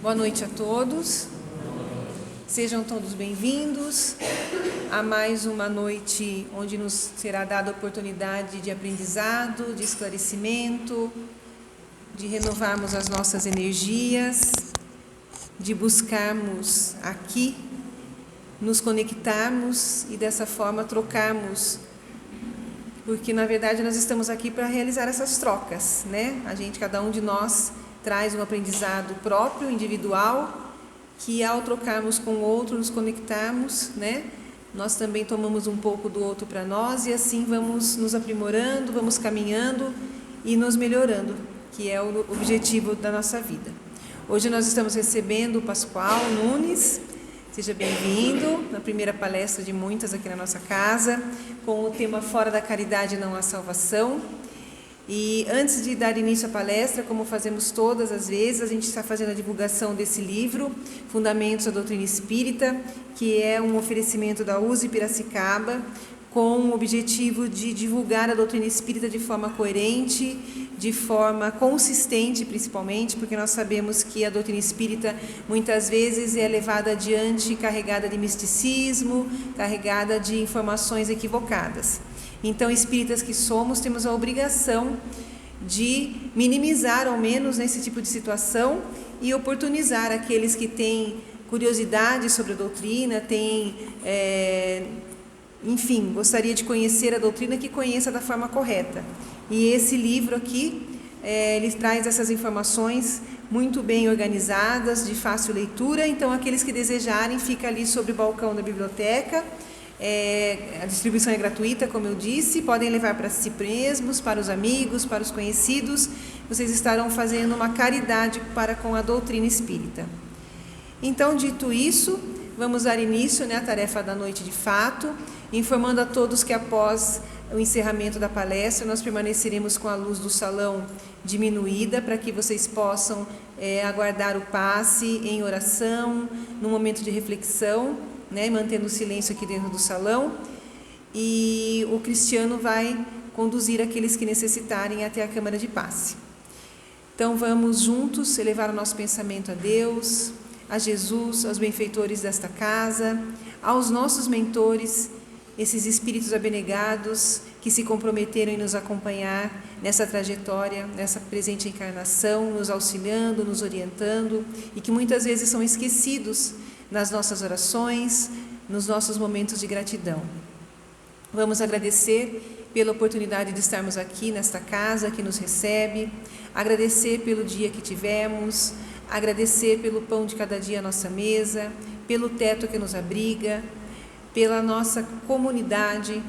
Boa noite a todos. Sejam todos bem-vindos a mais uma noite onde nos será dada a oportunidade de aprendizado, de esclarecimento, de renovarmos as nossas energias, de buscarmos aqui, nos conectarmos e dessa forma trocarmos, porque na verdade nós estamos aqui para realizar essas trocas, né? Cada um de nós traz um aprendizado próprio, individual, que ao trocarmos com o outro, nos conectarmos, né? Nós também tomamos um pouco do outro para nós e assim vamos nos aprimorando, vamos caminhando e nos melhorando, que é o objetivo da nossa vida. Hoje nós estamos recebendo o Pascoal Nunes. Seja bem-vindo na primeira palestra de muitas aqui na nossa casa, com o tema Fora da Caridade não há salvação. E antes de dar início à palestra, como fazemos todas as vezes, a gente está fazendo a divulgação desse livro, Fundamentos da Doutrina Espírita, que é um oferecimento da USE Piracicaba, com o objetivo de divulgar a doutrina espírita de forma coerente, de forma consistente, principalmente, porque nós sabemos que a doutrina espírita muitas vezes é levada adiante carregada de misticismo, carregada de informações equivocadas. Então, espíritas que somos, temos a obrigação de minimizar, ao menos, esse tipo de situação e oportunizar aqueles que têm curiosidade sobre a doutrina, gostaria de conhecer a doutrina, que conheça da forma correta. E esse livro aqui, ele traz essas informações muito bem organizadas, de fácil leitura. Então, aqueles que desejarem, fica ali sobre o balcão da biblioteca. A distribuição é gratuita, como eu disse, podem levar para si mesmos, para os amigos, para os conhecidos. Vocês estarão fazendo uma caridade para com a doutrina espírita. Então, dito isso, vamos dar início, à tarefa da noite de fato, informando a todos que após o encerramento da palestra, nós permaneceremos com a luz do salão diminuída, para que vocês possam aguardar o passe em oração, no momento de reflexão, mantendo o silêncio aqui dentro do salão, e o Cristiano vai conduzir aqueles que necessitarem até a câmara de passe. Então vamos juntos elevar o nosso pensamento a Deus, a Jesus, aos benfeitores desta casa, aos nossos mentores, esses espíritos abnegados que se comprometeram em nos acompanhar nessa trajetória, nessa presente encarnação, nos auxiliando, nos orientando, e que muitas vezes são esquecidos nas nossas orações, nos nossos momentos de gratidão. Vamos agradecer pela oportunidade de estarmos aqui nesta casa que nos recebe, agradecer pelo dia que tivemos, agradecer pelo pão de cada dia à nossa mesa, pelo teto que nos abriga, pela nossa comunidade,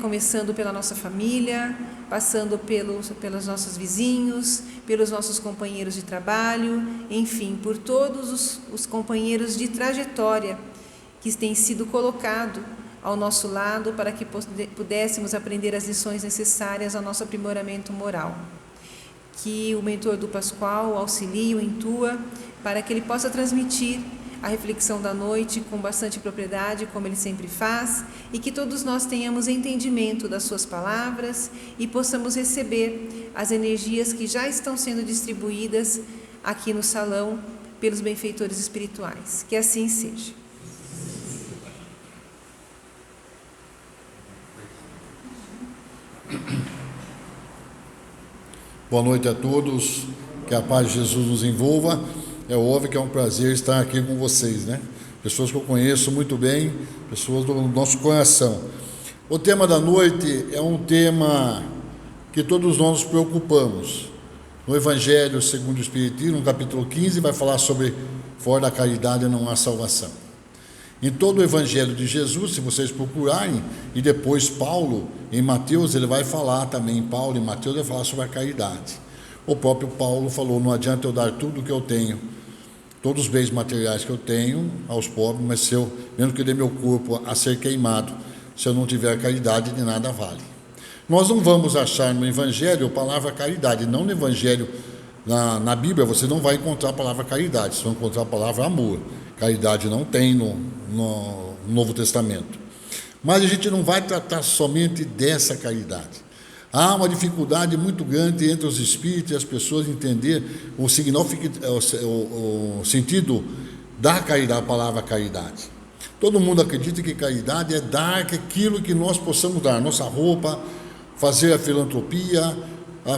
começando pela nossa família, passando pelos nossos vizinhos, pelos nossos companheiros de trabalho, enfim, por todos os companheiros de trajetória que têm sido colocados ao nosso lado para que pudéssemos aprender as lições necessárias ao nosso aprimoramento moral. Que o mentor do Pascoal auxilie, o intua, para que ele possa transmitir a reflexão da noite com bastante propriedade, como ele sempre faz, e que todos nós tenhamos entendimento das suas palavras e possamos receber as energias que já estão sendo distribuídas aqui no salão pelos benfeitores espirituais. Que assim seja. Boa noite a todos, que a paz de Jesus nos envolva. É óbvio que é um prazer estar aqui com vocês, Pessoas que eu conheço muito bem, pessoas do nosso coração. O tema da noite é um tema que todos nós nos preocupamos. No Evangelho segundo o Espiritismo, no capítulo 15, vai falar sobre fora da caridade não há salvação. Em todo o Evangelho de Jesus, se vocês procurarem, e depois Paulo, em Mateus, ele vai falar também, Paulo em Mateus, ele vai falar sobre a caridade. O próprio Paulo falou, não adianta eu dar tudo o que eu tenho, todos os bens materiais que eu tenho aos pobres, mas se eu, mesmo que dê meu corpo a ser queimado, se eu não tiver caridade, de nada vale. Nós não vamos achar no Evangelho a palavra caridade, não no Evangelho, na Bíblia você não vai encontrar a palavra caridade, você vai encontrar a palavra amor. Caridade não tem no Novo Testamento. Mas a gente não vai tratar somente dessa caridade. Há uma dificuldade muito grande entre os espíritos e as pessoas entender o sentido da caridade, a palavra caridade. Todo mundo acredita que caridade é dar aquilo que nós possamos dar, nossa roupa, fazer a filantropia,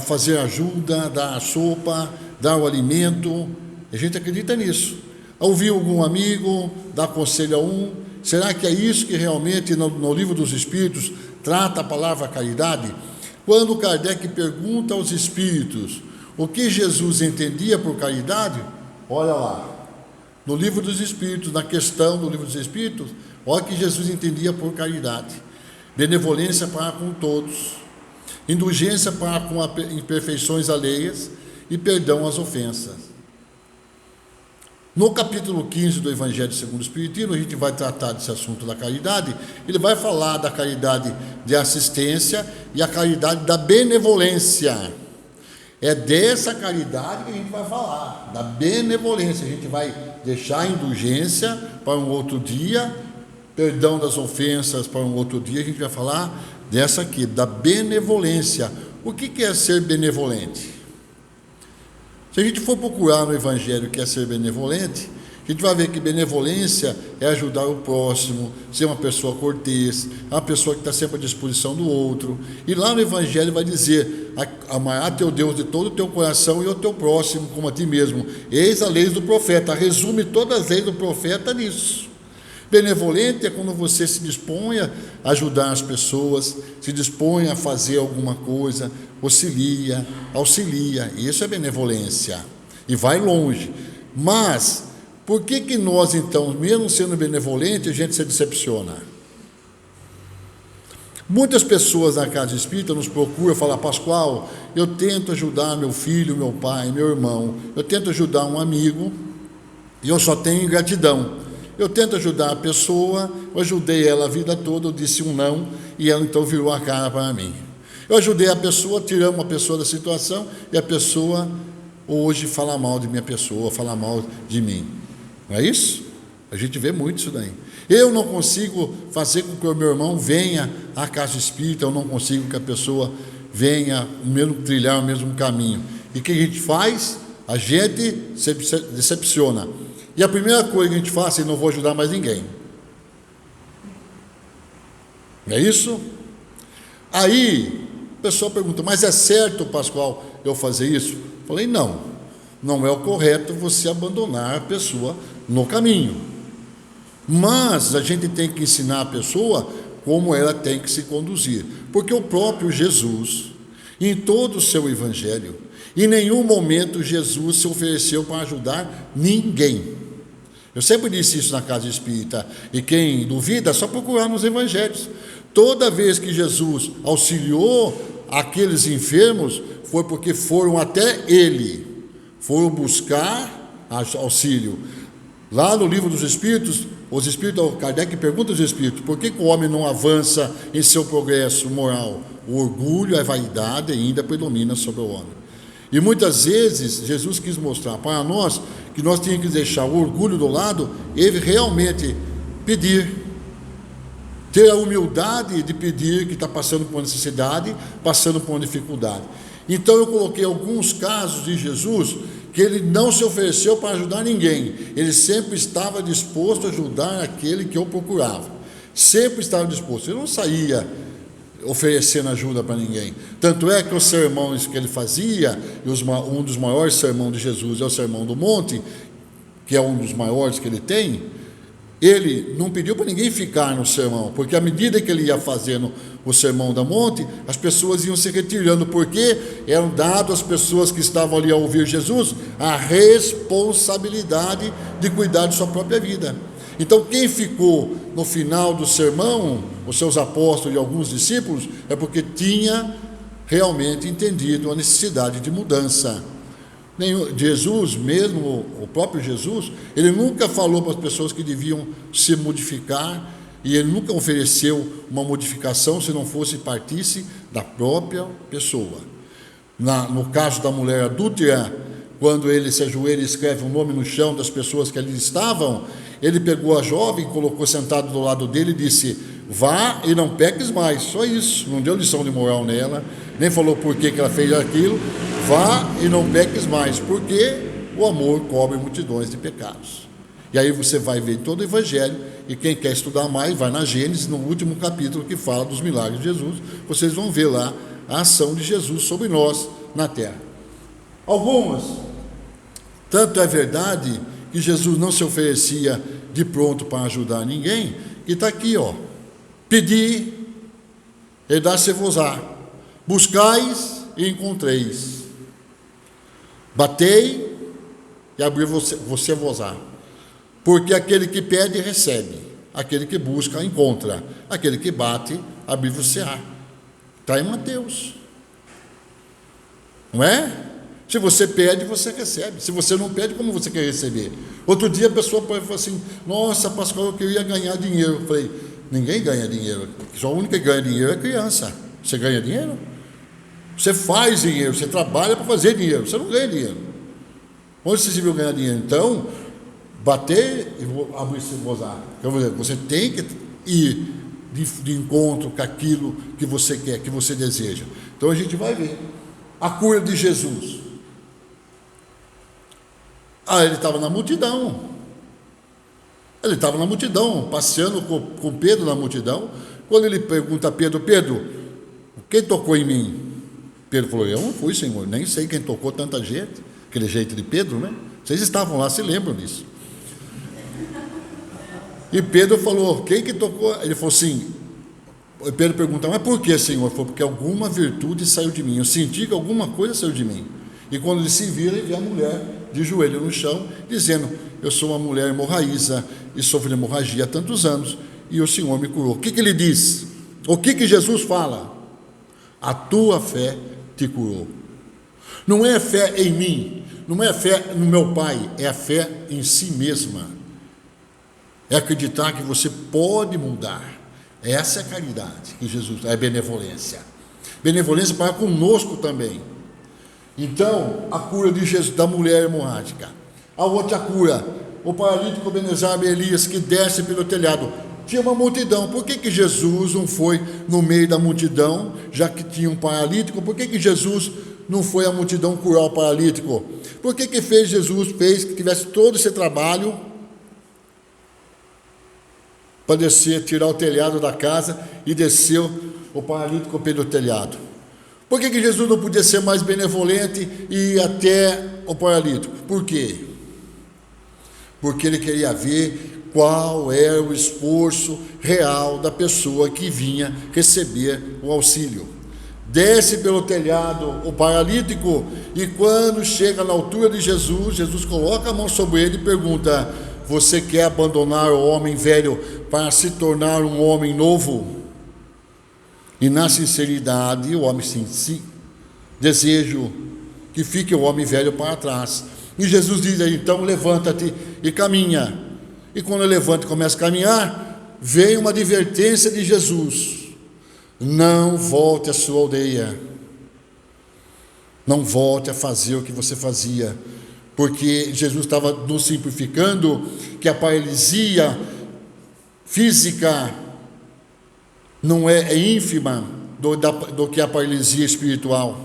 fazer ajuda, dar a sopa, dar o alimento. A gente acredita nisso. Ouvir algum amigo, dar conselho a um. Será que é isso que realmente no Livro dos Espíritos trata a palavra caridade? Quando Kardec pergunta aos espíritos o que Jesus entendia por caridade, olha lá, no Livro dos Espíritos, na questão do Livro dos Espíritos, olha o que Jesus entendia por caridade: benevolência para com todos, indulgência para com imperfeições alheias e perdão às ofensas. No capítulo 15 do Evangelho segundo o Espiritismo, a gente vai tratar desse assunto da caridade. Ele vai falar da caridade de assistência e a caridade da benevolência. É dessa caridade que a gente vai falar, da benevolência. A gente vai deixar a indulgência para um outro dia, perdão das ofensas para um outro dia. A gente vai falar dessa aqui, da benevolência. O que é ser benevolente? Se a gente for procurar no Evangelho o que é ser benevolente, a gente vai ver que benevolência é ajudar o próximo, ser uma pessoa cortês, uma pessoa que está sempre à disposição do outro. E lá no Evangelho vai dizer: amarás teu Deus de todo o teu coração e o teu próximo como a ti mesmo. Eis a lei do profeta. Resume todas as leis do profeta nisso. Benevolente é quando você se dispõe a ajudar as pessoas, se dispõe a fazer alguma coisa, auxilia. Isso é benevolência. E vai longe. Mas, por que nós, então, mesmo sendo benevolente, a gente se decepciona? Muitas pessoas na casa espírita nos procuram e falam: Pascoal, eu tento ajudar meu filho, meu pai, meu irmão, eu tento ajudar um amigo e eu só tenho ingratidão. Eu tento ajudar a pessoa, eu ajudei ela a vida toda, eu disse um não e ela então virou a cara para mim. Eu ajudei a pessoa, tiramos a pessoa da situação e a pessoa hoje fala mal de minha pessoa, fala mal de mim. Não é isso? A gente vê muito isso daí. Eu não consigo fazer com que o meu irmão venha à casa espírita, eu não consigo que a pessoa venha trilhar o mesmo caminho. E o que a gente faz? A gente se decepciona. E a primeira coisa que a gente faz é: não vou ajudar mais ninguém. Não é isso? Aí, a pessoa pergunta: mas é certo, Pascoal, eu fazer isso? Eu falei: não é o correto você abandonar a pessoa no caminho. Mas a gente tem que ensinar a pessoa como ela tem que se conduzir. Porque o próprio Jesus, em todo o seu Evangelho, em nenhum momento Jesus se ofereceu para ajudar ninguém. Eu sempre disse isso na casa espírita, e quem duvida é só procurar nos Evangelhos. Toda vez que Jesus auxiliou aqueles enfermos, foi porque foram até ele, foram buscar auxílio. Lá no Livro dos Espíritos, Kardec pergunta aos Espíritos: por que o homem não avança em seu progresso moral? O orgulho, a vaidade ainda predomina sobre o homem. E muitas vezes Jesus quis mostrar para nós que nós tínhamos que deixar o orgulho do lado e realmente pedir, ter a humildade de pedir, que está passando por uma necessidade, passando por uma dificuldade. Então eu coloquei alguns casos de Jesus que ele não se ofereceu para ajudar ninguém, ele sempre estava disposto a ajudar aquele que eu procurava, sempre estava disposto, ele não saía oferecendo ajuda para ninguém. Tanto é que os sermões que ele fazia, um dos maiores sermões de Jesus é o Sermão do Monte, que é um dos maiores que ele tem. Ele não pediu para ninguém ficar no sermão, porque à medida que ele ia fazendo o Sermão do Monte, as pessoas iam se retirando, porque eram dados às pessoas que estavam ali a ouvir Jesus a responsabilidade de cuidar de sua própria vida. Então, quem ficou no final do sermão, os seus apóstolos e alguns discípulos, é porque tinha realmente entendido a necessidade de mudança. Jesus mesmo, o próprio Jesus, ele nunca falou para as pessoas que deviam se modificar, e ele nunca ofereceu uma modificação se não fosse partisse da própria pessoa. No caso da mulher adúltera, quando ele se ajoelha e escreve um nome no chão das pessoas que ali estavam, ele pegou a jovem, colocou sentado do lado dele e disse: vá e não peques mais. Só isso, não deu lição de moral nela, nem falou por que ela fez aquilo. Vá e não peques mais, porque o amor cobre multidões de pecados. E aí você vai ver todo o Evangelho, e quem quer estudar mais, vai na Gênesis, no último capítulo que fala dos milagres de Jesus, vocês vão ver lá a ação de Jesus sobre nós na terra. Algumas, tanto é verdade que Jesus não se oferecia de pronto para ajudar ninguém, que está aqui, ó: pedi, e dar-se-vos-á, buscais e encontreis, batei e abrir-vos-á, porque aquele que pede recebe, aquele que busca encontra, aquele que bate abrir-vos-á. Está em Mateus, não é? Se você pede, você recebe. Se você não pede, como você quer receber? Outro dia a pessoa pode falar assim: nossa, Pascoal, eu queria ganhar dinheiro. Eu falei: ninguém ganha dinheiro, só a única que ganha dinheiro é criança. Você ganha dinheiro? Você faz dinheiro, você trabalha para fazer dinheiro, você não ganha dinheiro. Onde você se viu ganhar dinheiro? Então, bater e abrir-se-vos-á. Você tem que ir de encontro com aquilo que você quer, que você deseja. Então a gente vai ver a cura de Jesus. Ele estava na multidão. Ele estava na multidão, passeando com Pedro na multidão. Quando ele pergunta a Pedro: Pedro, quem tocou em mim? Pedro falou: eu não fui, Senhor, nem sei quem tocou tanta gente. Aquele jeito de Pedro, né? Vocês estavam lá, se lembram disso. E Pedro falou: quem que tocou? Ele falou assim, Pedro pergunta: mas por que, Senhor? Ele falou: porque alguma virtude saiu de mim, eu senti que alguma coisa saiu de mim. E quando ele se vira, ele vê a mulher de joelho no chão, dizendo: eu sou uma mulher hemorraísa e sofro de hemorragia há tantos anos, e o Senhor me curou. O que ele diz? O que Jesus fala? A tua fé te curou. Não é fé em mim, não é fé no meu Pai, é a fé em si mesma. É acreditar que você pode mudar. Essa é a caridade que Jesus é, benevolência. Benevolência para conosco também. Então, a cura de Jesus, da mulher hemorrágica. A outra cura, o paralítico Benezar ben Elias, que desce pelo telhado. Tinha uma multidão. Por que Jesus não foi no meio da multidão, já que tinha um paralítico? Por que Jesus não foi à multidão curar o paralítico? Por que Jesus fez que tivesse todo esse trabalho para descer, tirar o telhado da casa e desceu o paralítico pelo telhado? Por que Jesus não podia ser mais benevolente e ir até o paralítico? Por quê? Porque ele queria ver qual era o esforço real da pessoa que vinha receber o auxílio. Desce pelo telhado o paralítico, e quando chega na altura de Jesus, Jesus coloca a mão sobre ele e pergunta: você quer abandonar o homem velho para se tornar um homem novo? E na sinceridade, o homem sim, desejo que fique o homem velho para trás. E Jesus diz aí: então levanta-te e caminha. E quando ele levanta e começa a caminhar, vem uma advertência de Jesus: não volte à sua aldeia, não volte a fazer o que você fazia, porque Jesus estava nos simplificando que a paralisia física não é ínfima do que a paralisia espiritual.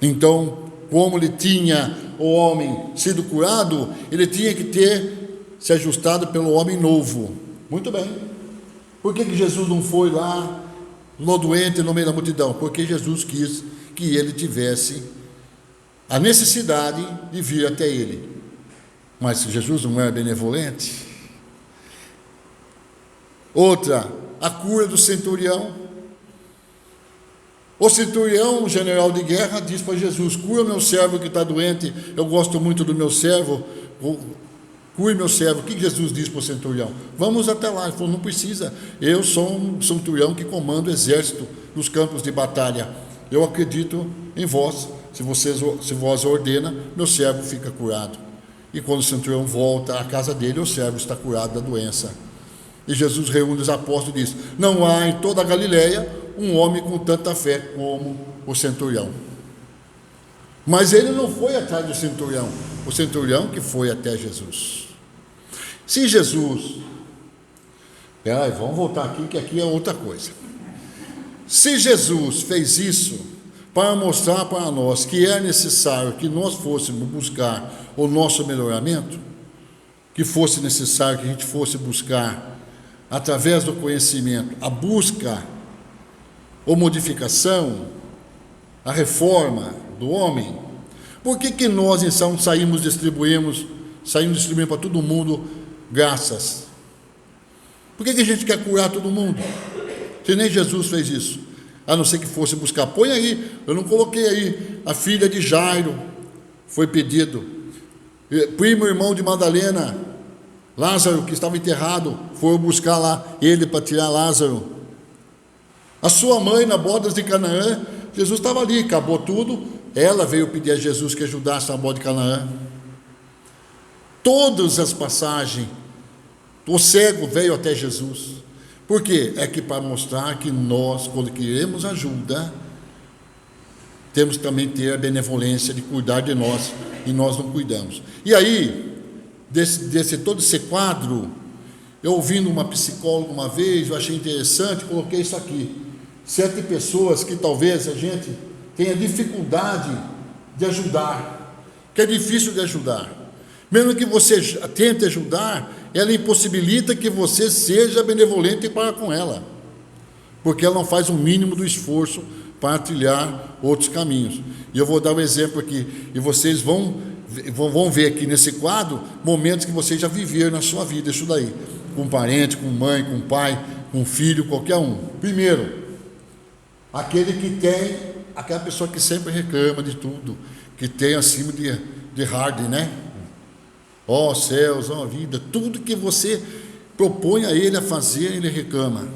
Então, como ele tinha, o homem, sido curado, ele tinha que ter se ajustado pelo homem novo. Muito bem. Por que Jesus não foi lá no doente no meio da multidão? Porque Jesus quis que ele tivesse a necessidade de vir até ele. Mas Jesus não era benevolente. Outra, a cura do centurião. O centurião, o general de guerra, diz para Jesus: cura meu servo que está doente, eu gosto muito do meu servo, cure meu servo. O que Jesus diz para o centurião? Vamos até lá. Ele falou: não precisa, eu sou um centurião que comanda o exército nos campos de batalha, eu acredito em vós, se vós ordena, meu servo fica curado. E quando o centurião volta à casa dele, o servo está curado da doença. E Jesus reúne os apóstolos e diz: não há em toda a Galileia um homem com tanta fé como o centurião. Mas ele não foi atrás do centurião, o centurião que foi até Jesus. Se Jesus, vamos voltar aqui, que aqui é outra coisa. Se Jesus fez isso para mostrar para nós que é necessário que nós fôssemos buscar o nosso melhoramento, que fosse necessário que a gente fosse buscar, através do conhecimento, a busca ou modificação, a reforma do homem, por que nós então saímos distribuindo para todo mundo graças? Por que a gente quer curar todo mundo? Se nem Jesus fez isso, a não ser que fosse buscar. Põe aí, eu não coloquei aí, a filha de Jairo foi pedido, primo irmão de Madalena, Lázaro, que estava enterrado, foi buscar lá ele para tirar Lázaro. A sua mãe, na bodas de Canaã, Jesus estava ali, acabou tudo, ela veio pedir a Jesus que ajudasse na boda de Canaã. Todas as passagens, o cego veio até Jesus. Por quê? É que para mostrar que nós, quando queremos ajuda, temos que também ter a benevolência de cuidar de nós, e nós não cuidamos. E aí, todo esse quadro, eu ouvindo uma psicóloga uma vez, eu achei interessante, coloquei isso aqui. 7 pessoas que talvez a gente tenha dificuldade de ajudar, que é difícil de ajudar. Mesmo que você tente ajudar, ela impossibilita que você seja benevolente para com ela, porque ela não faz o mínimo do esforço para trilhar outros caminhos. E eu vou dar um exemplo aqui, e vocês vão ver aqui nesse quadro momentos que vocês já viveram na sua vida, isso daí, com parente, com mãe, com pai, com filho, qualquer um. Primeiro, aquele que tem, aquela pessoa que sempre reclama de tudo, que tem acima de hard, né? Ó céus, ó vida, tudo que você propõe a ele a fazer, ele reclama.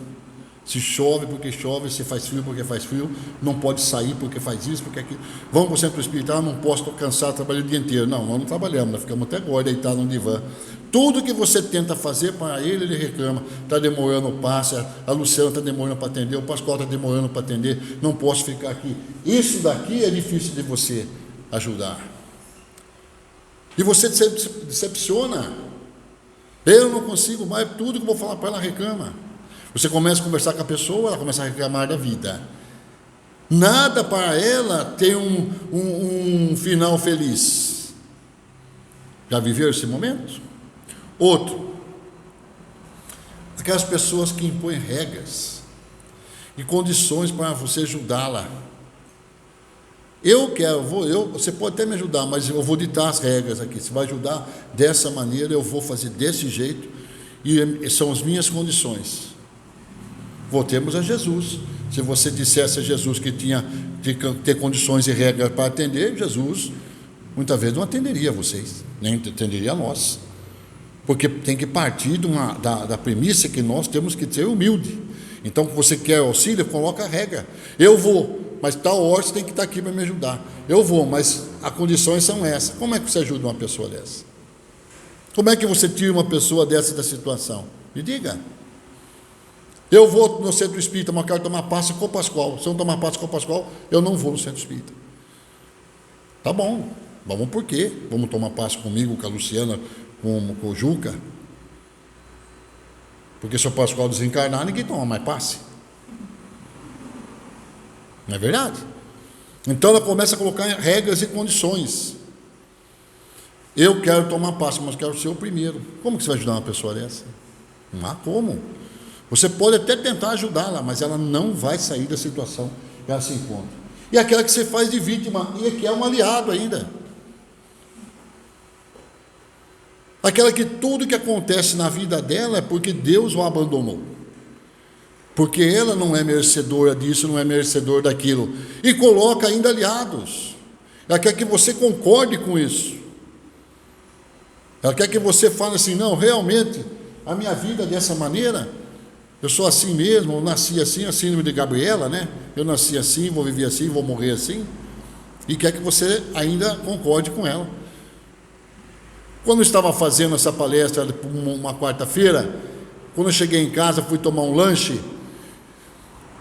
Se chove porque chove, se faz frio porque faz frio, não pode sair porque faz isso, porque aquilo. Vamos para o centro espiritual, não posso, estou cansado, trabalhei o dia inteiro. Não, nós não trabalhamos, nós ficamos até agora deitados no divã. Tudo que você tenta fazer para ele, ele reclama. Está demorando o passe, a Luciana está demorando para atender, o Pascoal está demorando para atender, não posso ficar aqui. Isso daqui é difícil de você ajudar. E você se decepciona. Eu não consigo mais, tudo que eu vou falar para ela reclama. Você começa a conversar com a pessoa, ela começa a reclamar da vida. Nada para ela tem um final feliz. Já viveu esse momento? Outro, aquelas pessoas que impõem regras e condições para você ajudá-la. Você pode até me ajudar, mas eu vou ditar as regras aqui. Você vai ajudar dessa maneira, eu vou fazer desse jeito, e são as minhas condições. Voltemos a Jesus. Se você dissesse a Jesus que tinha de ter condições e regras para atender, Jesus muitas vezes não atenderia vocês, nem atenderia a nós, porque tem que partir da premissa que nós temos que ser humilde. Então, se você quer auxílio, coloca a regra. Eu vou, mas tal hora você tem que estar aqui para me ajudar. Eu vou, mas as condições são essas. Como é que você ajuda uma pessoa dessa? Como é que você tira uma pessoa dessa da situação? Me diga. Eu vou no centro espírita, mas quero tomar passe com o Pascoal. Se eu não tomar passe com o Pascoal, eu não vou no centro espírita. Tá bom, vamos por quê? Vamos tomar passe comigo, com a Luciana, com o Juca? Porque se o Pascoal desencarnar, ninguém toma mais passe. Não é verdade? Então ela começa a colocar regras e condições. Eu quero tomar passe, mas quero ser o primeiro. Como que você vai ajudar uma pessoa dessa? Não há como. Você pode até tentar ajudá-la, mas ela não vai sair da situação que ela se encontra. E aquela que você faz de vítima, e que é um aliado ainda. Aquela que tudo que acontece na vida dela é porque Deus o abandonou. Porque ela não é merecedora disso, não é merecedor daquilo. E coloca ainda aliados. Ela quer que você concorde com isso. Ela quer que você fale assim, não, realmente, a minha vida é dessa maneira, eu sou assim mesmo, eu nasci assim, a síndrome de Gabriela, né? Eu nasci assim, vou viver assim, vou morrer assim. E quer que você ainda concorde com ela. Quando eu estava fazendo essa palestra uma quarta-feira, quando eu cheguei em casa, fui tomar um lanche,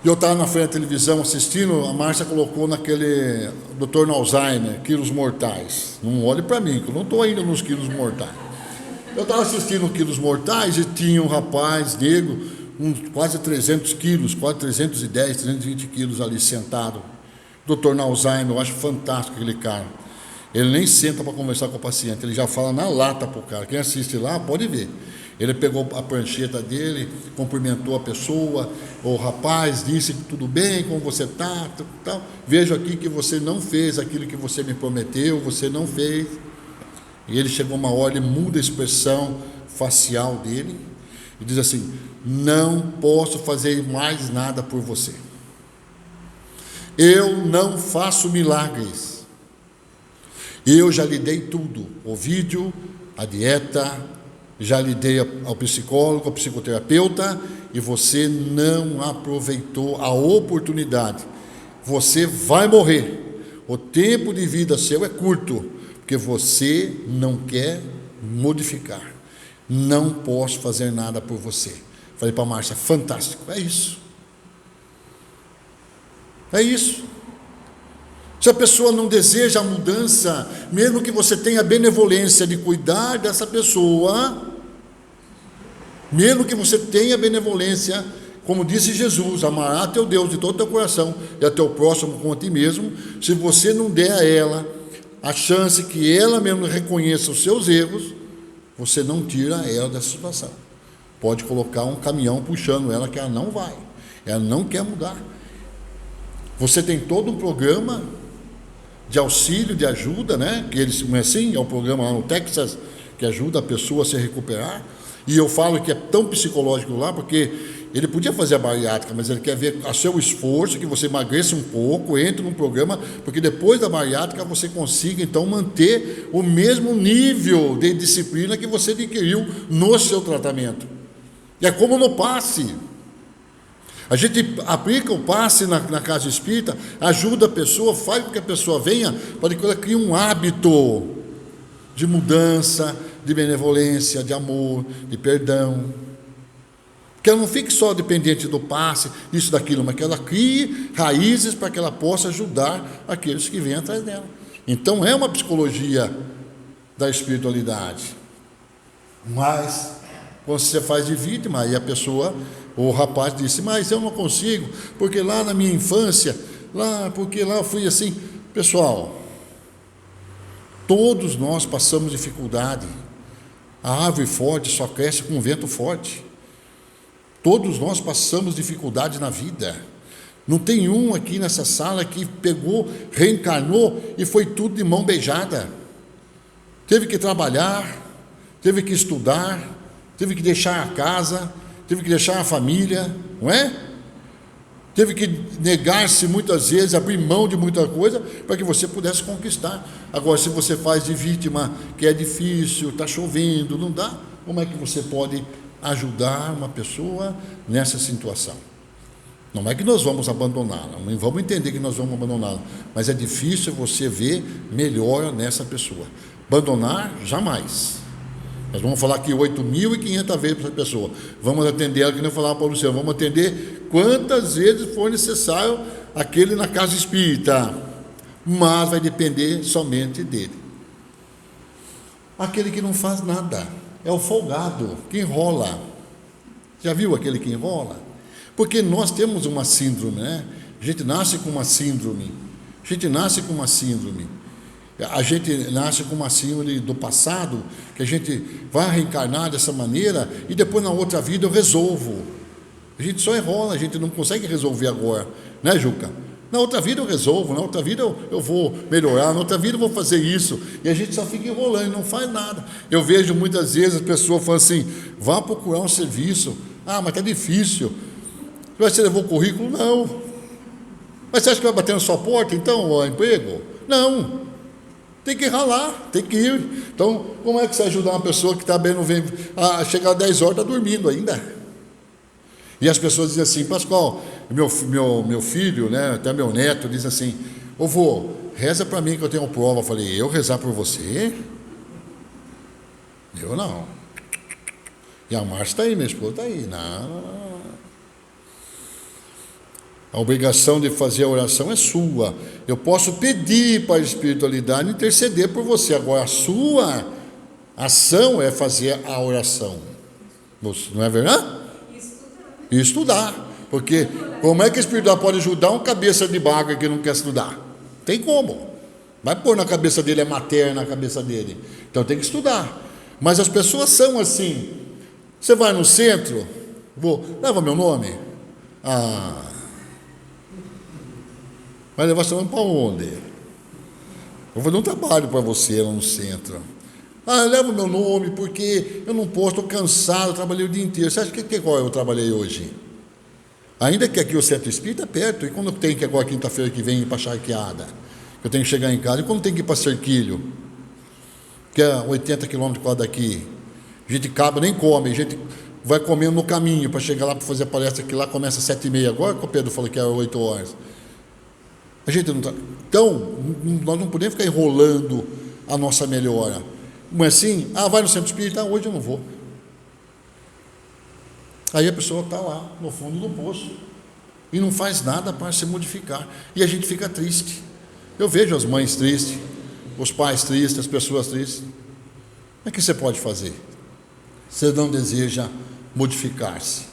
e eu estava na frente da televisão assistindo, a Márcia colocou naquele Dr. Alzheimer, quilos mortais. Não olhe para mim, que eu não estou ainda nos quilos mortais. Eu estava assistindo Quilos Mortais e tinha um rapaz negro, quase 300 quilos, quase 310, 320 quilos ali sentado. Dr. Alzheimer, eu acho fantástico aquele cara. Ele nem senta para conversar com o paciente, ele já fala na lata para o cara. Quem assiste lá pode ver. Ele pegou a prancheta dele, cumprimentou a pessoa, o rapaz disse que tudo bem, como você está, tal. Vejo aqui que você não fez aquilo que você me prometeu, você não fez. E ele chegou uma hora, ele muda a expressão facial dele e diz assim: não posso fazer mais nada por você. Eu não faço milagres. Eu já lhe dei tudo, o vídeo, a dieta, já lhe dei ao psicólogo, ao psicoterapeuta, e você não aproveitou a oportunidade. Você vai morrer. O tempo de vida seu é curto, porque você não quer modificar. Não posso fazer nada por você. Falei para a Márcia: fantástico, é isso. É isso. Se a pessoa não deseja a mudança, mesmo que você tenha a benevolência de cuidar dessa pessoa, mesmo que você tenha benevolência, como disse Jesus: amará teu Deus de todo o teu coração e a teu próximo como a ti mesmo. Se você não der a ela a chance que ela mesmo reconheça os seus erros, você não tira ela dessa situação. Pode colocar um caminhão puxando ela, que ela não vai, ela não quer mudar. Você tem todo um programa de auxílio, de ajuda, né? Que eles, não é assim? É um programa lá no Texas que ajuda a pessoa a se recuperar. E eu falo que é tão psicológico lá, porque ele podia fazer a bariátrica, mas ele quer ver a seu esforço, que você emagreça um pouco, entre num programa, porque depois da bariátrica você consiga então manter o mesmo nível de disciplina que você adquiriu no seu tratamento. E é como no passe. A gente aplica o passe na casa espírita, ajuda a pessoa, faz com que a pessoa venha, para que ela crie um hábito de mudança, de benevolência, de amor, de perdão. Que ela não fique só dependente do passe, isso, daquilo, mas que ela crie raízes para que ela possa ajudar aqueles que vêm atrás dela. Então é uma psicologia da espiritualidade. Mas quando você faz de vítima, aí a pessoa, o rapaz disse: mas eu não consigo, porque lá na minha infância, porque lá eu fui assim. Pessoal, todos nós passamos dificuldade. A árvore forte só cresce com vento forte. Todos nós passamos dificuldade na vida. Não tem um aqui nessa sala que pegou, reencarnou e foi tudo de mão beijada. Teve que trabalhar, teve que estudar, teve que deixar a casa, teve que deixar a família, não é? Teve que negar-se muitas vezes, abrir mão de muita coisa para que você pudesse conquistar. Agora, se você faz de vítima, que é difícil, está chovendo, não dá, como é que você pode ajudar uma pessoa nessa situação? Não é que nós vamos abandoná-la, não vamos entender que nós vamos abandoná-la, mas é difícil você ver melhora nessa pessoa. Abandonar, jamais. Nós vamos falar aqui 8.500 vezes para essa pessoa. Vamos atender ela, que nem eu falava para o Luciano, vamos atender quantas vezes for necessário aquele na casa espírita, mas vai depender somente dele. Aquele que não faz nada é o folgado, que enrola. Já viu aquele que enrola? Porque nós temos uma síndrome, né? A gente nasce com uma síndrome. A gente nasce com uma síndrome do passado, que a gente vai reencarnar dessa maneira e depois na outra vida eu resolvo. A gente só enrola, a gente não consegue resolver agora, né, Juca? Na outra vida eu resolvo, na outra vida eu vou melhorar, na outra vida eu vou fazer isso, e a gente só fica enrolando, não faz nada. Eu vejo muitas vezes as pessoas falando assim: vá procurar um serviço. Ah, mas está difícil. Você levou o currículo? Não. Mas você acha que vai bater na sua porta então o emprego? Não. Tem que ralar, tem que ir. Então, como é que você ajudar uma pessoa que está bem, não vem, a chegar às 10 horas, está dormindo ainda? E as pessoas dizem assim: Pascoal, meu filho, né, até meu neto, diz assim: ô vô, reza para mim que eu tenho prova. Eu falei: eu rezar por você? Eu não. E a Márcia está aí, minha esposa está aí. Não. A obrigação de fazer a oração é sua. Eu posso pedir para a espiritualidade interceder por você. Agora, a sua ação é fazer a oração. Não é verdade? E estudar. Porque como é que a espiritualidade pode ajudar um cabeça de bagre que não quer estudar? Tem como. Vai pôr na cabeça dele, é matéria na cabeça dele. Então tem que estudar. Mas as pessoas são assim. Você vai no centro, leva meu nome. Vai levar seu nome para onde? Eu vou fazer um trabalho para você lá no centro. Leva o meu nome porque eu não posso, estou cansado, eu trabalhei o dia inteiro. Você acha que qual eu trabalhei hoje? Ainda que aqui o centro espírita é perto, e quando eu tenho que ir agora quinta-feira que vem ir para Charqueada, eu tenho que chegar em casa, e quando tem que ir para Cerquilho, que é 80 quilômetros daqui, a gente acaba, nem come, a gente vai comendo no caminho para chegar lá para fazer a palestra, que lá começa às 7h30, agora que o Pedro falou que era 8 horas. A gente não tá. Então, nós não podemos ficar enrolando a nossa melhora. Mas assim, vai no centro espírita, hoje eu não vou. Aí a pessoa está lá, no fundo do poço, e não faz nada para se modificar. E a gente fica triste. Eu vejo as mães tristes, os pais tristes, as pessoas tristes. O que você pode fazer? Você não deseja modificar-se.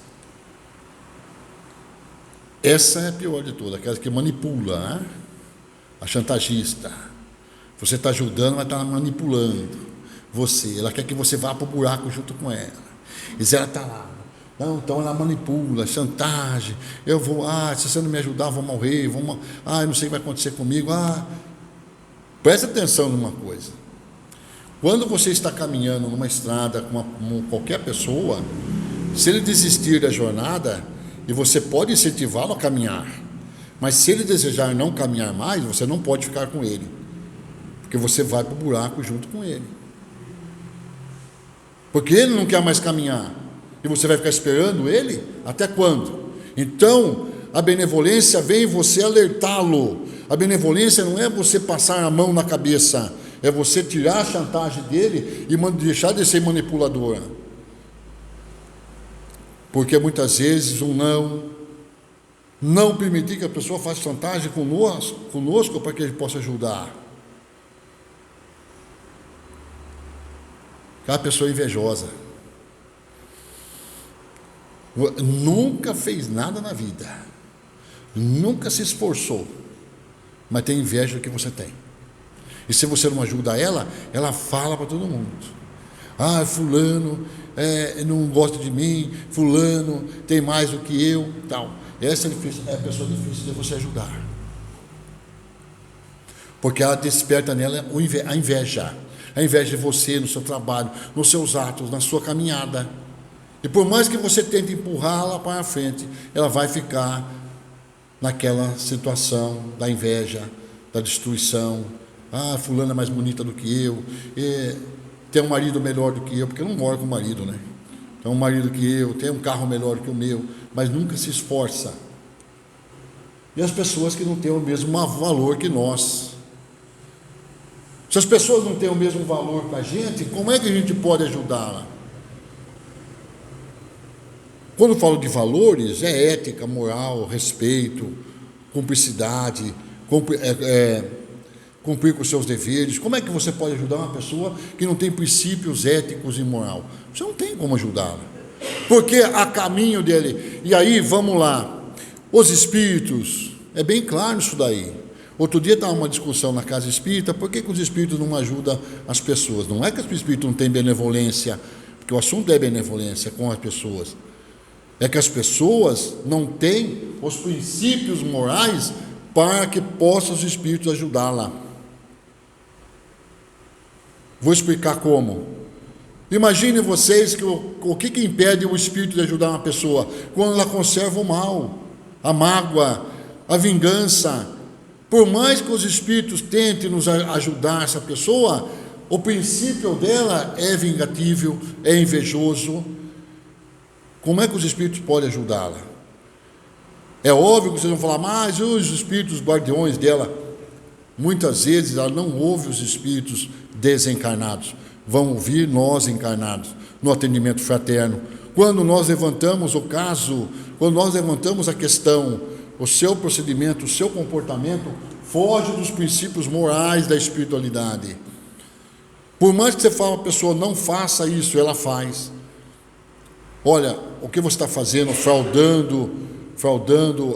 Essa é a pior de todas, aquela que manipula, né? A chantagista. Você está ajudando, mas está manipulando você. Ela quer que você vá para o buraco junto com ela. E ela está lá. Não, então ela manipula, chantagem. Eu vou, se você não me ajudar, eu vou morrer. Eu não sei o que vai acontecer comigo. Presta atenção numa coisa. Quando você está caminhando numa estrada com qualquer pessoa, se ele desistir da jornada, e você pode incentivá-lo a caminhar, mas se ele desejar não caminhar mais, você não pode ficar com ele, porque você vai para o buraco junto com ele, porque ele não quer mais caminhar, e você vai ficar esperando ele? Até quando? Então, a benevolência vem você alertá-lo. A benevolência não é você passar a mão na cabeça, é você tirar a chantagem dele e deixar de ser manipuladora. Porque muitas vezes não permitir que a pessoa faça chantagem conosco para que ele possa ajudar. Aquela pessoa invejosa. Nunca fez nada na vida. Nunca se esforçou. Mas tem inveja do que você tem. E se você não ajuda ela fala para todo mundo. Fulano não gosta de mim, fulano tem mais do que eu, tal. Essa é a pessoa difícil de você ajudar. Porque ela desperta nela a inveja. A inveja de você, no seu trabalho, nos seus atos, na sua caminhada. E por mais que você tente empurrá-la para a frente, ela vai ficar naquela situação da inveja, da destruição. Fulana é mais bonita do que eu, tem um marido melhor do que eu, porque eu não moro com o marido, né? Tem um marido que eu, tem um carro melhor que o meu, mas nunca se esforça. E as pessoas que não têm o mesmo valor que nós. Se as pessoas não têm o mesmo valor para a gente, como é que a gente pode ajudá-la? Quando eu falo de valores, é ética, moral, respeito, cumplicidade, cumprir com os seus deveres. Como é que você pode ajudar uma pessoa que não tem princípios éticos e moral? Você não tem como ajudá-la, porque a caminho dele. E aí, vamos lá, os espíritos, é bem claro isso daí. Outro dia estava uma discussão na casa espírita, por que os espíritos não ajudam as pessoas? Não é que os espíritos não têm benevolência, porque o assunto é benevolência com as pessoas. É que as pessoas não têm os princípios morais para que possam os espíritos ajudá-la. Vou explicar como. Imagine vocês que o que impede o espírito de ajudar uma pessoa? Quando ela conserva o mal, a mágoa, a vingança. Por mais que os espíritos tentem nos ajudar essa pessoa, o princípio dela é vingativo, é invejoso. Como é que os espíritos podem ajudá-la? É óbvio que vocês vão falar, mas os espíritos guardiões dela, muitas vezes ela não ouve os espíritos desencarnados, vão ouvir nós encarnados, no atendimento fraterno. Quando nós levantamos o caso, quando nós levantamos a questão, o seu procedimento, o seu comportamento, foge dos princípios morais da espiritualidade. Por mais que você fale a pessoa, não faça isso, ela faz. Olha, o que você está fazendo, fraudando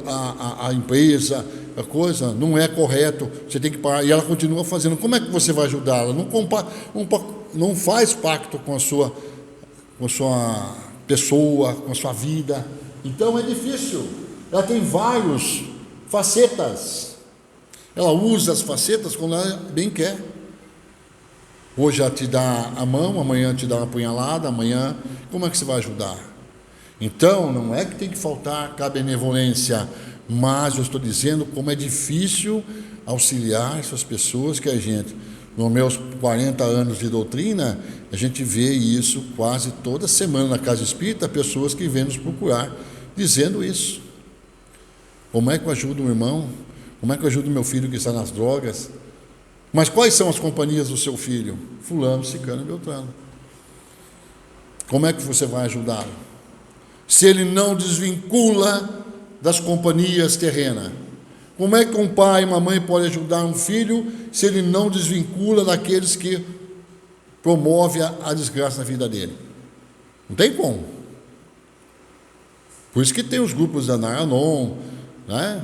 a empresa, a coisa, não é correto, você tem que parar. E ela continua fazendo. Como é que você vai ajudá-la? Não faz pacto com a sua pessoa, com a sua vida. Então é difícil. Ela tem várias facetas. Ela usa as facetas quando ela bem quer. Hoje ela te dá a mão, amanhã te dá uma punhalada, amanhã, como é que você vai ajudar? Então, não é que tem que faltar a benevolência, mas eu estou dizendo como é difícil auxiliar essas pessoas que a gente, nos meus 40 anos de doutrina, a gente vê isso quase toda semana na Casa Espírita, pessoas que vêm nos procurar dizendo isso. Como é que eu ajudo um irmão? Como é que eu ajudo meu filho que está nas drogas? Mas quais são as companhias do seu filho? Fulano, ciclano e beltrano. Como é que você vai ajudá-lo? Se ele não desvincula das companhias terrenas. Como é que um pai e uma mãe podem ajudar um filho se ele não desvincula daqueles que promovem a desgraça na vida dele? Não tem como. Por isso que tem os grupos da Naranon, né?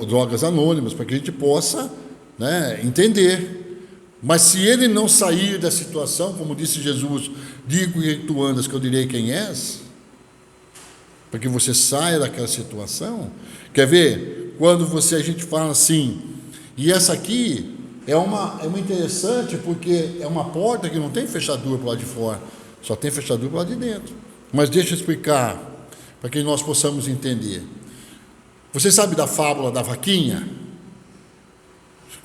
Drogas anônimas, para que a gente possa, né, entender. Mas se ele não sair da situação, como disse Jesus, digo que tu andas, que eu direi quem és, para que você saia daquela situação. Quer ver? Quando a gente fala assim, e essa aqui é uma interessante, porque é uma porta que não tem fechadura para o lado de fora, só tem fechadura para o lado de dentro. Mas deixa eu explicar, para que nós possamos entender. Você sabe da fábula da vaquinha?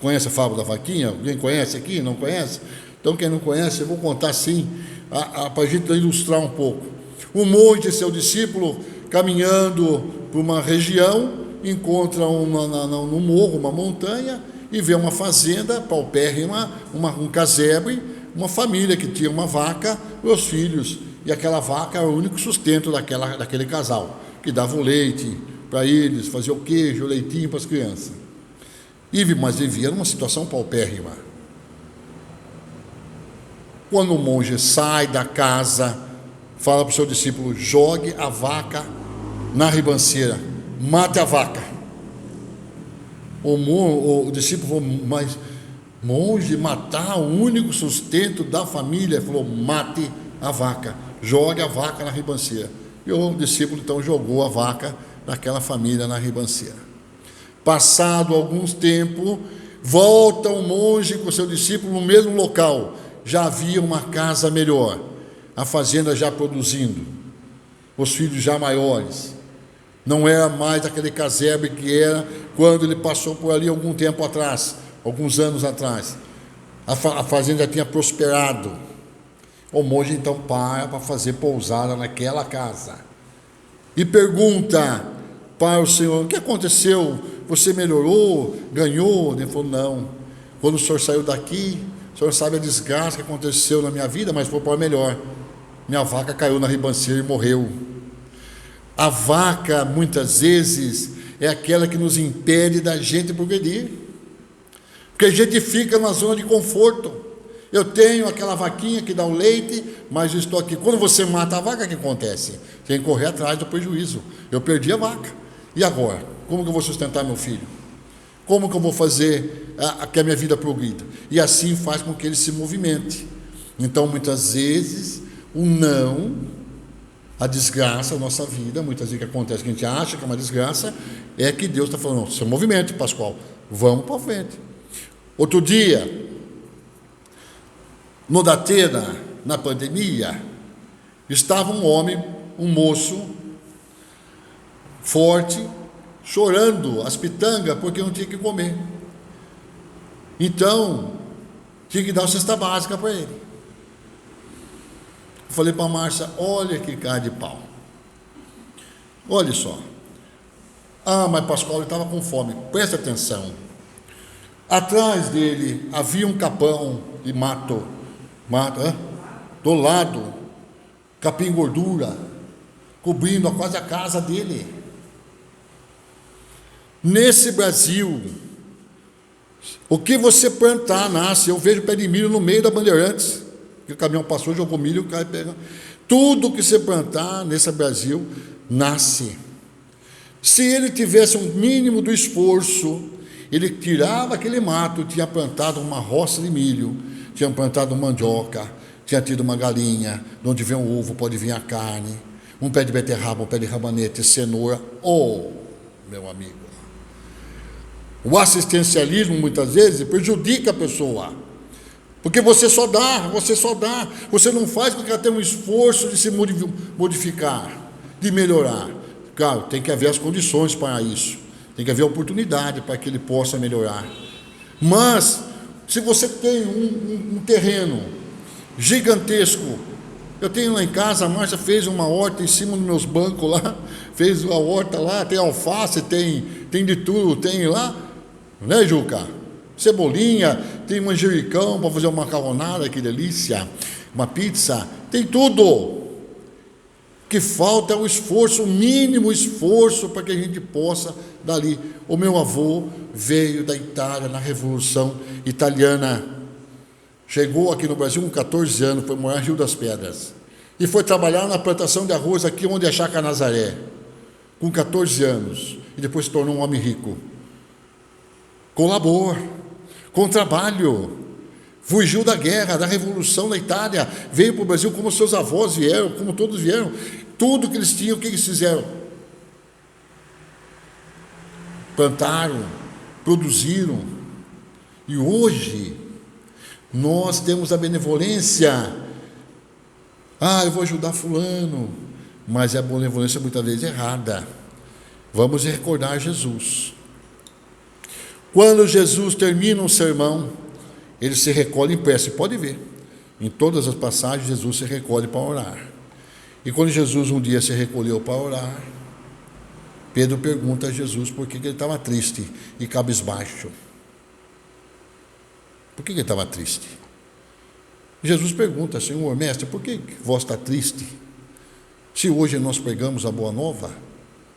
Conhece a fábula da vaquinha? Alguém conhece aqui? Não conhece? Então, quem não conhece, eu vou contar assim, para a gente ilustrar um pouco. Um monge e seu discípulo, caminhando por uma região, encontra no morro, uma montanha, e vê uma fazenda paupérrima, um casebre, uma família que tinha uma vaca e os filhos. E aquela vaca era o único sustento daquele casal, que dava o leite para eles, fazia o queijo, o leitinho para as crianças. Mas vivia numa situação paupérrima. Quando o monge sai da casa, fala para o seu discípulo, jogue a vaca na ribanceira, mate a vaca. O discípulo falou, mas monge, matar o único sustento da família? Ele falou, mate a vaca, jogue a vaca na ribanceira. E o discípulo então jogou a vaca daquela família na ribanceira. Passado alguns tempos, volta o monge com seu discípulo no mesmo local. Já havia uma casa melhor, a fazenda já produzindo, os filhos já maiores. Não era mais aquele casebre que era quando ele passou por ali algum tempo atrás, alguns anos atrás. A fazenda tinha prosperado. O monge então para fazer pousada naquela casa e pergunta para o Senhor, o que aconteceu? Você melhorou? Ganhou? Ele falou, não. Quando o senhor saiu daqui, o senhor sabe a desgraça que aconteceu na minha vida, mas foi para melhor. Minha vaca caiu na ribanceira e morreu. A vaca, muitas vezes, é aquela que nos impede da gente progredir. Porque a gente fica na zona de conforto. Eu tenho aquela vaquinha que dá o leite, mas eu estou aqui. Quando você mata a vaca, o que acontece? Tem que correr atrás do prejuízo. Eu perdi a vaca. E agora? Como que eu vou sustentar meu filho? Como que eu vou fazer que a minha vida progrida? E assim faz com que ele se movimente. Então, muitas vezes, o não, a desgraça, a nossa vida, muitas vezes que acontece, que a gente acha que é uma desgraça, é que Deus está falando, seu movimento, Pascoal, vamos para frente. Outro dia, no Datena, na pandemia, estava um homem, um moço, forte, chorando as pitangas porque não tinha que comer. Então, tinha que dar uma cesta básica para ele. Eu falei para a Márcia, olha que cara de pau. Olha só. Mas Pascoal, ele estava com fome. Presta atenção. Atrás dele havia um capão de mato, do lado, capim gordura, cobrindo quase a casa dele. Nesse Brasil, o que você plantar nasce. Eu vejo pé de milho no meio da Bandeirantes, que o caminhão passou, jogou milho, o cara pega. Tudo que você plantar nesse Brasil, nasce. Se ele tivesse um mínimo do esforço, ele tirava aquele mato, tinha plantado uma roça de milho, tinha plantado mandioca, tinha tido uma galinha, de onde vem o ovo pode vir a carne, um pé de beterraba, um pé de rabanete, cenoura. Meu amigo, o assistencialismo muitas vezes prejudica a pessoa, porque você só dá, você não faz com que ela tenha um esforço de se modificar, de melhorar. Claro, tem que haver as condições para isso, tem que haver oportunidade para que ele possa melhorar. Mas, se você tem um terreno gigantesco, eu tenho lá em casa, a Márcia fez uma horta em cima dos meus bancos lá, fez a horta lá, tem alface, tem de tudo, tem lá, né, Juca? Cebolinha, tem manjericão para fazer uma macarronada, que delícia, uma pizza, tem tudo. O que falta é o esforço, o mínimo esforço para que a gente possa dali. O meu avô veio da Itália na Revolução Italiana, chegou aqui no Brasil com 14 anos, foi morar em Rio das Pedras e foi trabalhar na plantação de arroz aqui onde é a Chácara Nazaré, com 14 anos, e depois se tornou um homem rico, com labor, com trabalho, fugiu da guerra, da Revolução da Itália, veio para o Brasil como seus avós vieram, como todos vieram. Tudo que eles tinham, o que eles fizeram? Plantaram, produziram. E hoje nós temos a benevolência. Eu vou ajudar fulano, mas a benevolência muitas vezes é errada. Vamos recordar Jesus. Quando Jesus termina um sermão, ele se recolhe em pé. Você pode ver, em todas as passagens, Jesus se recolhe para orar. E quando Jesus um dia se recolheu para orar, Pedro pergunta a Jesus por que ele estava triste e cabisbaixo. Por que ele estava triste? Jesus pergunta: Senhor, mestre, por que vós está triste? Se hoje nós pregamos a boa nova,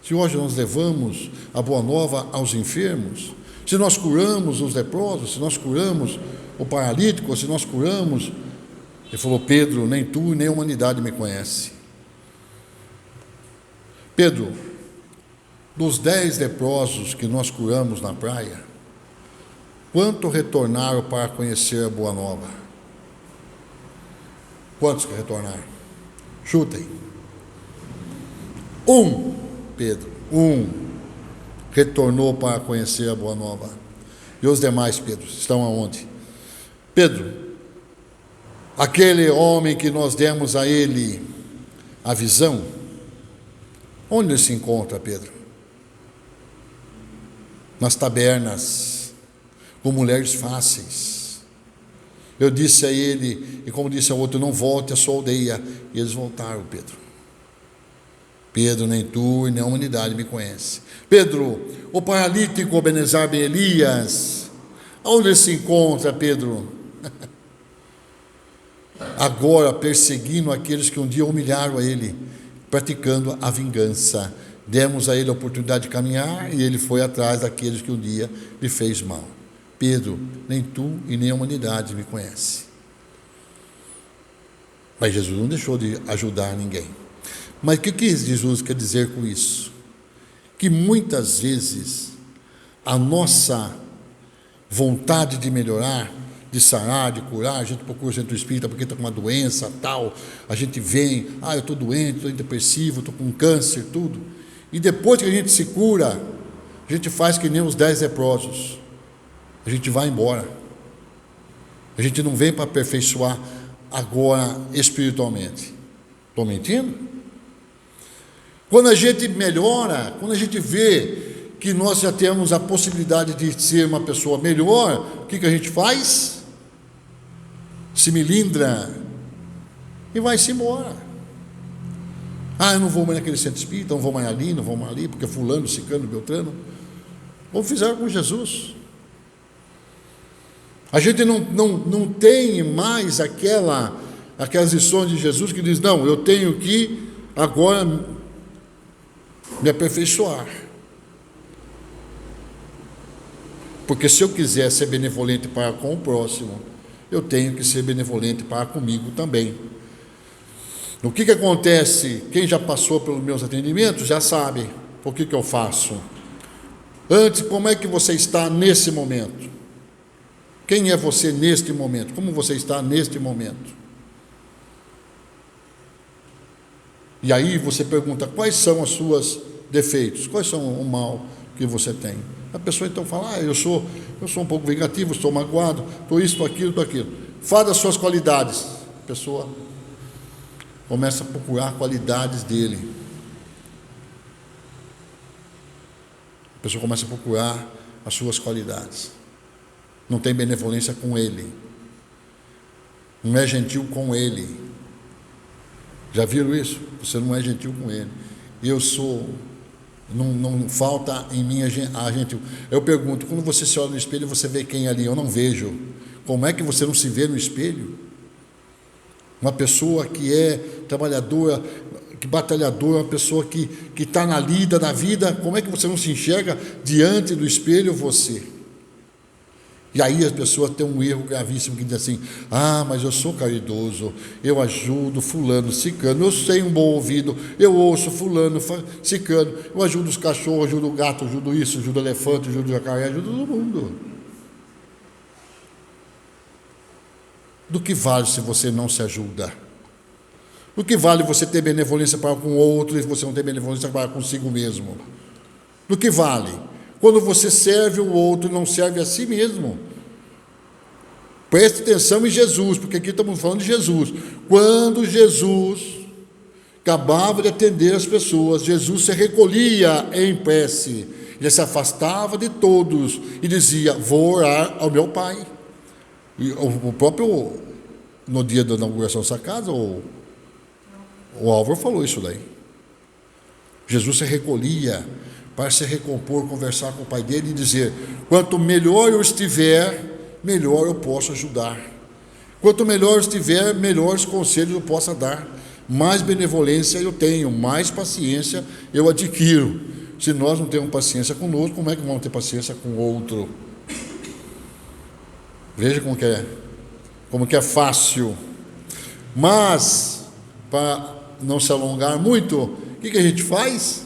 se hoje nós levamos a boa nova aos enfermos, se nós curamos os leprosos, se nós curamos o paralítico, se nós curamos... Ele falou: Pedro, nem tu nem a humanidade me conhece. Pedro, dos 10 leprosos que nós curamos na praia, quantos retornaram para conhecer a boa nova? Quantos que retornaram? Chutem. Pedro, retornou para conhecer a boa nova. E os demais, Pedro, estão aonde? Pedro, aquele homem que nós demos a ele a visão, onde ele se encontra, Pedro? Nas tabernas, com mulheres fáceis. Eu disse a ele, e como disse ao outro: não volte à sua aldeia. E eles voltaram, Pedro. Pedro, nem tu e nem a humanidade me conhece. Pedro, o paralítico Ebenezer ben Elias, onde ele se encontra, Pedro? Agora perseguindo aqueles que um dia humilharam a ele, praticando a vingança. Demos a ele a oportunidade de caminhar e ele foi atrás daqueles que um dia lhe fez mal. Pedro, nem tu e nem a humanidade me conhece. Mas Jesus não deixou de ajudar ninguém. Mas o que Jesus quer dizer com isso? Que muitas vezes a nossa vontade de melhorar, de sarar, de curar, a gente procura o centro espírita porque está com uma doença tal, a gente vem: eu estou doente, estou depressivo, estou com câncer, tudo. E depois que a gente se cura, a gente faz que nem os 10 leprosos, a gente vai embora. A gente não vem para aperfeiçoar agora espiritualmente. Estou mentindo? Quando a gente melhora, quando a gente vê que nós já temos a possibilidade de ser uma pessoa melhor, o que a gente faz? Se melindra e vai-se embora. Eu não vou mais naquele centro espírita, não vou mais ali, não vou mais ali, porque fulano, ciclano, beltrano. Como fizeram com Jesus. A gente não tem mais aquelas lições de Jesus que diz: não, eu tenho que agora me aperfeiçoar. Porque se eu quiser ser benevolente para com o próximo, eu tenho que ser benevolente para comigo também. O que acontece? Quem já passou pelos meus atendimentos já sabe o que eu faço. Antes, como é que você está nesse momento? Quem é você neste momento? Como você está neste momento? E aí você pergunta, quais são os seus defeitos? Quais são o mal que você tem? A pessoa então fala, eu sou um pouco vingativo, estou magoado, estou isso, estou aquilo, estou aquilo. Fala das suas qualidades. A pessoa começa a procurar qualidades dele. A pessoa começa a procurar as suas qualidades. Não tem benevolência com ele. Não é gentil com ele. Já viram isso? Você não é gentil com ele. Não falta em mim a gentil. Eu pergunto, quando você se olha no espelho, você vê quem ali? Eu não vejo. Como é que você não se vê no espelho? Uma pessoa que é trabalhadora, que batalhadora, uma pessoa que está na lida, na vida, como é que você não se enxerga diante do espelho você? E aí as pessoas têm um erro gravíssimo que diz assim, mas eu sou caridoso, eu ajudo fulano, ciclano, eu tenho um bom ouvido, eu ouço fulano, ciclano, eu ajudo os cachorros, ajudo o gato, ajudo isso, ajudo o elefante, ajudo o jacaré, ajudo todo mundo. Do que vale se você não se ajuda? Do que vale você ter benevolência para com o outro e você não ter benevolência para consigo mesmo? Do que vale? Quando você serve o outro e não serve a si mesmo. Preste atenção em Jesus, porque aqui estamos falando de Jesus. Quando Jesus acabava de atender as pessoas, Jesus se recolhia em prece. Ele se afastava de todos e dizia, vou orar ao meu Pai. E o próprio, no dia da inauguração dessa casa, o Álvaro falou isso daí. Jesus se recolhia para se recompor, conversar com o Pai dele e dizer, quanto melhor eu estiver, melhor eu posso ajudar. Quanto melhor eu estiver, melhores conselhos eu possa dar. Mais benevolência eu tenho, mais paciência eu adquiro. Se nós não temos paciência conosco, como é que vamos ter paciência com o outro? Veja como que é fácil. Mas, para não se alongar muito, o que a gente faz?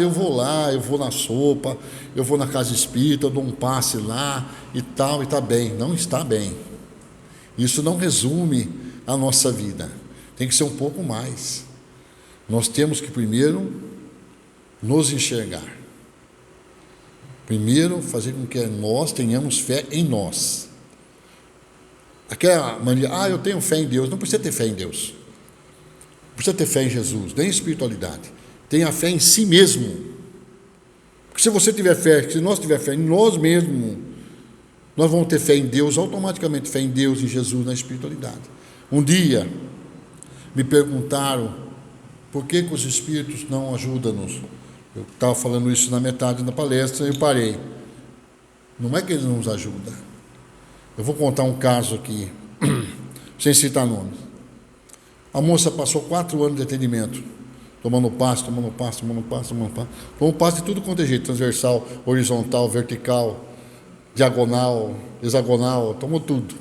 Eu vou lá, eu vou na sopa, eu vou na casa espírita, eu dou um passe lá e tal, e está bem. Não está bem. Isso não resume a nossa vida. Tem que ser um pouco mais. Nós temos que primeiro nos enxergar. Primeiro fazer com que nós tenhamos fé em nós. Aquela mania, eu tenho fé em Deus. Não precisa ter fé em Deus. Não precisa ter fé em Jesus, nem em espiritualidade. Tenha fé em si mesmo. Porque se você tiver fé, se nós tiver fé em nós mesmos, nós vamos ter fé em Deus, automaticamente fé em Deus, em Jesus, na espiritualidade. Um dia, me perguntaram, por que os espíritos não ajudam-nos? Eu estava falando isso na metade da palestra e eu parei. Não é que eles não nos ajudam. Eu vou contar um caso aqui, sem citar nomes. A moça passou 4 anos de atendimento, tomando passe. Tomou passe de tudo quanto é jeito, transversal, horizontal, vertical, diagonal, hexagonal, tomou tudo.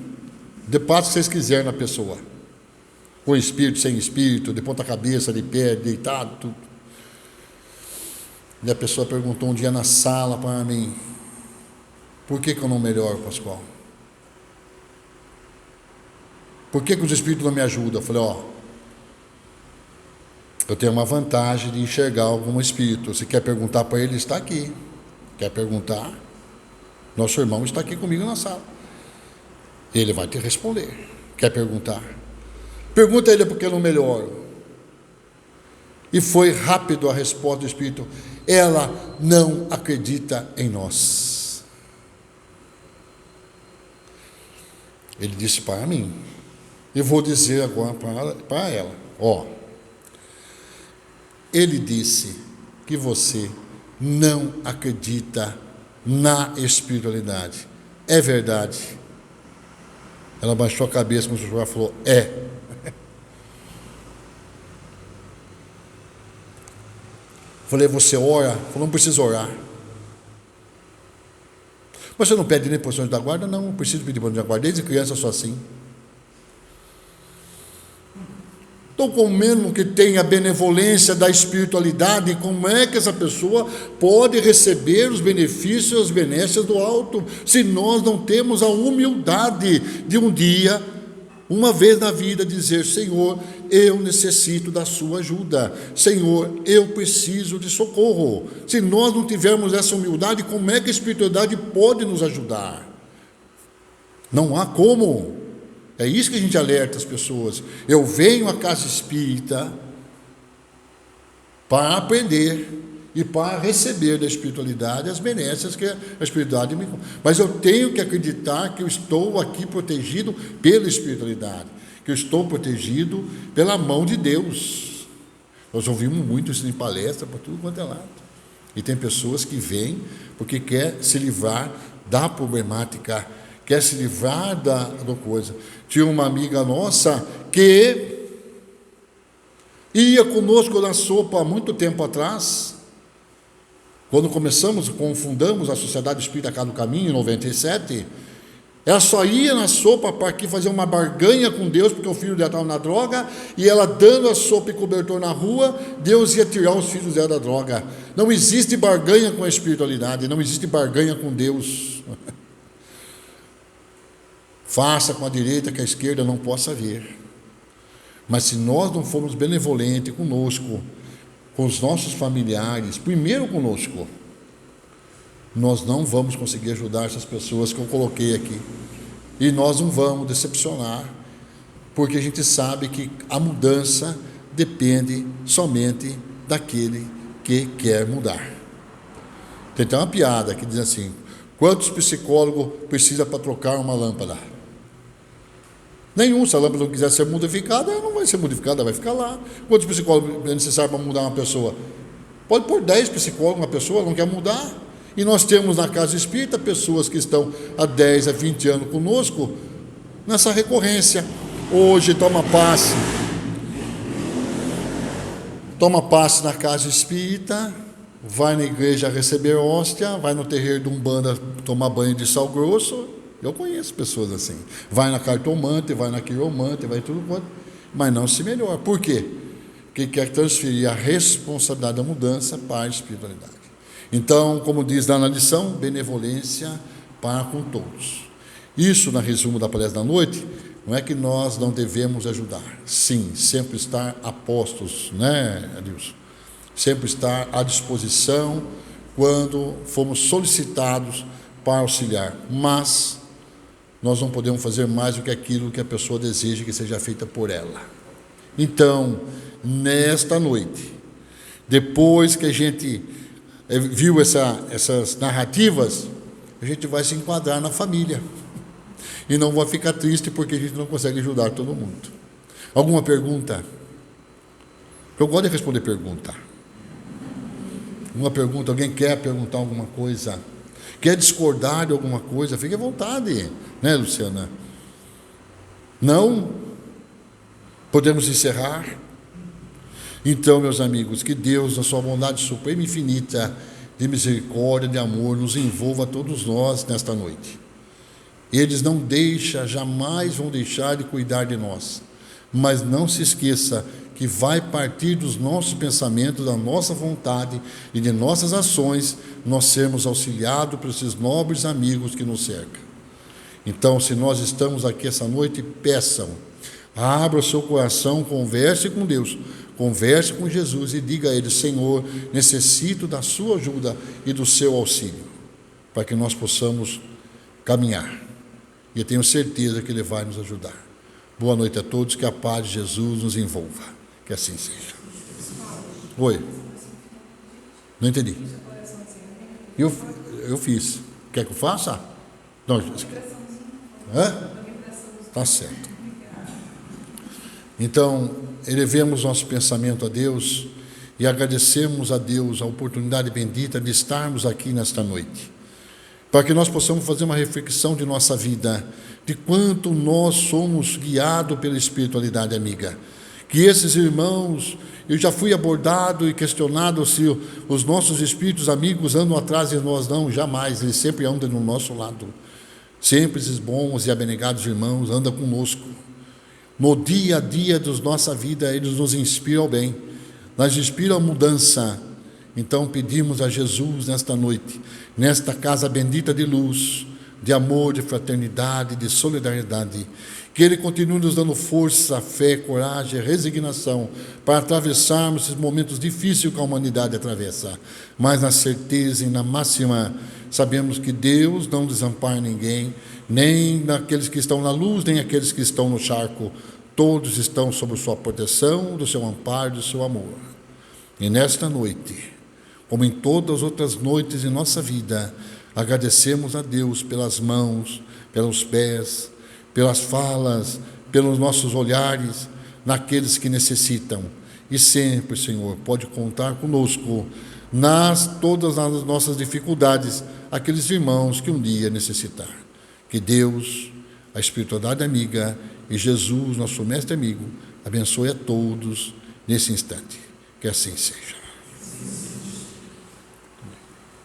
De passo que vocês quiserem na pessoa. Com espírito, sem espírito, de ponta cabeça, de pé, deitado, tudo. E a pessoa perguntou um dia na sala para mim, por que eu não melhoro, Pascoal? Por que os espíritos não me ajudam? Eu falei, eu tenho uma vantagem de enxergar algum espírito. Se quer perguntar para ele, está aqui. Quer perguntar? Nosso irmão está aqui comigo na sala. Ele vai te responder. Quer perguntar? Pergunta a ele porque eu não melhoro. E foi rápido a resposta do espírito. Ela não acredita em nós. Ele disse para mim. Eu vou dizer agora para ela. Ele disse que você não acredita na espiritualidade. É verdade. Ela baixou a cabeça, como o falou, é. Falei, você ora? Falou, não precisa orar. Mas você não pede nem posições da guarda? Não, não preciso pedir posições da guarda. Desde criança eu sou assim. Então, como que tem a benevolência da espiritualidade, como é que essa pessoa pode receber os benefícios e as benécias do alto, se nós não temos a humildade de um dia, uma vez na vida, dizer: Senhor, eu necessito da sua ajuda, Senhor, eu preciso de socorro. Se nós não tivermos essa humildade, como é que a espiritualidade pode nos ajudar? Não há como. É isso que a gente alerta as pessoas. Eu venho à casa espírita para aprender e para receber da espiritualidade as benécias que a espiritualidade me... Mas eu tenho que acreditar que eu estou aqui protegido pela espiritualidade, que eu estou protegido pela mão de Deus. Nós ouvimos muito isso em palestra, para tudo quanto é lado. E tem pessoas que vêm porque quer se livrar da problemática, quer se livrar da coisa. Tinha uma amiga nossa que ia conosco na sopa há muito tempo atrás, quando fundamos a Sociedade Espírita Casa do Caminho, em 97, ela só ia na sopa para aqui fazer uma barganha com Deus, porque o filho dela estava na droga, e ela dando a sopa e cobertor na rua, Deus ia tirar os filhos dela da droga. Não existe barganha com a espiritualidade, não existe barganha com Deus. Faça com a direita que a esquerda não possa ver. Mas se nós não formos benevolentes conosco, com os nossos familiares, primeiro conosco, nós não vamos conseguir ajudar essas pessoas que eu coloquei aqui. E nós não vamos decepcionar, porque a gente sabe que a mudança depende somente daquele que quer mudar. Tem até uma piada que diz assim: quantos psicólogos precisa para trocar uma lâmpada? Nenhum. Se a lâmpada não quiser ser modificada, ela não vai ser modificada, vai ficar lá. Quantos psicólogos é necessário para mudar uma pessoa? Pode pôr 10 psicólogos, uma pessoa não quer mudar. E nós temos na Casa Espírita pessoas que estão há 10, há 20 anos conosco, nessa recorrência. Hoje toma passe na Casa Espírita, vai na igreja receber hóstia, vai no terreiro de Umbanda tomar banho de sal grosso. Eu conheço pessoas assim. Vai na cartomante, vai na quiromante, vai tudo quanto, mas não se melhora. Por quê? Porque quer transferir a responsabilidade da mudança para a espiritualidade. Então, como diz lá na lição, benevolência para com todos. Isso, na resumo da palestra da noite, não é que nós não devemos ajudar. Sim, sempre estar a postos, né, Adilson? Sempre estar à disposição quando formos solicitados para auxiliar. Mas nós não podemos fazer mais do que aquilo que a pessoa deseja que seja feita por ela. Então, nesta noite, depois que a gente viu essas narrativas, a gente vai se enquadrar na família. E não vai ficar triste porque a gente não consegue ajudar todo mundo. Alguma pergunta? Eu gosto de responder pergunta. Uma pergunta, alguém quer perguntar alguma coisa? Quer discordar de alguma coisa? Fique à vontade, né, Luciana? Não? Podemos encerrar? Então, meus amigos, que Deus, na sua bondade suprema e infinita, de misericórdia, de amor, nos envolva a todos nós nesta noite. Eles não deixam, jamais vão deixar de cuidar de nós. Mas não se esqueça que vai partir dos nossos pensamentos, da nossa vontade e de nossas ações, nós sermos auxiliados por esses nobres amigos que nos cercam. Então, se nós estamos aqui essa noite, peçam, abra o seu coração, converse com Deus, converse com Jesus e diga a Ele: Senhor, necessito da sua ajuda e do seu auxílio, para que nós possamos caminhar. E eu tenho certeza que Ele vai nos ajudar. Boa noite a todos, que a paz de Jesus nos envolva. Que assim seja. Oi. Não entendi. Eu fiz. Quer que eu faça? Não. Hã? Tá certo. Então, elevemos nosso pensamento a Deus e agradecemos a Deus a oportunidade bendita de estarmos aqui nesta noite, para que nós possamos fazer uma reflexão de nossa vida, de quanto nós somos guiados pela espiritualidade amiga. Que esses irmãos, eu já fui abordado e questionado se os nossos espíritos amigos andam atrás de nós. Não, jamais, eles sempre andam do nosso lado. Sempre esses bons e abnegados irmãos andam conosco. No dia a dia da nossa vida, eles nos inspiram ao bem, nos inspiram a mudança. Então pedimos a Jesus nesta noite, nesta casa bendita de luz, de amor, de fraternidade, de solidariedade, que Ele continue nos dando força, fé, coragem, resignação para atravessarmos esses momentos difíceis que a humanidade atravessa, mas na certeza e na máxima, sabemos que Deus não desampara ninguém, nem naqueles que estão na luz, nem aqueles que estão no charco, todos estão sob sua proteção, do seu amparo, do seu amor. E nesta noite, como em todas as outras noites em nossa vida, agradecemos a Deus pelas mãos, pelos pés, pelas falas, pelos nossos olhares, naqueles que necessitam. E sempre, Senhor, pode contar conosco todas as nossas dificuldades, aqueles irmãos que um dia necessitar. Que Deus, a espiritualidade amiga e Jesus, nosso mestre amigo, abençoe a todos nesse instante. Que assim seja.